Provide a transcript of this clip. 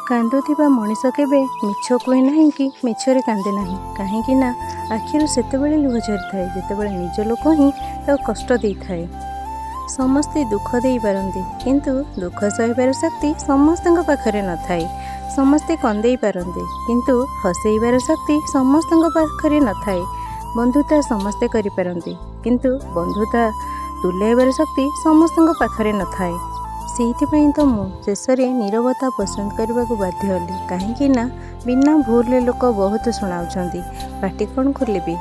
କାନ୍ଦୁଥିବା ମଣିଷ କେବେ ମିଛ କୁହେ ନାହିଁ କି ମିଛରେ କାନ୍ଦେ ନାହିଁ। କାହିଁକି ନା ଆଖିରୁ ସେତେବେଳେ ଲୁହ ଝରିଥାଏ ଯେତେବେଳେ ନିଜ ଲୋକ ହିଁ ତାକୁ କଷ୍ଟ ଦେଇଥାଏ। ସମସ୍ତେ ଦୁଃଖ ଦେଇପାରନ୍ତି, କିନ୍ତୁ ଦୁଃଖ ସହିବାର ଶକ୍ତି ସମସ୍ତଙ୍କ ପାଖରେ ନଥାଏ। ସମସ୍ତେ କନ୍ଦେଇ ପାରନ୍ତି, କିନ୍ତୁ ହସେଇବାର ଶକ୍ତି ସମସ୍ତଙ୍କ ପାଖରେ ନଥାଏ। ବନ୍ଧୁତା ସମସ୍ତେ କରିପାରନ୍ତି, କିନ୍ତୁ ବନ୍ଧୁତା ତୁଲାଇବାର ଶକ୍ତି ସମସ୍ତଙ୍କ ପାଖରେ ନଥାଏ। ସେଇଥିପାଇଁ ତ ମୁଁ ଶେଷରେ ନୀରବତା ପସନ୍ଦ କରିବାକୁ ବାଧ୍ୟ ହେଲି। କାହିଁକି ନା ବିନା ଭୁଲରେ ଲୋକ ବହୁତ ଶୁଣାଉଛନ୍ତି, ପାଟି କ'ଣ ଖୋଲିବି।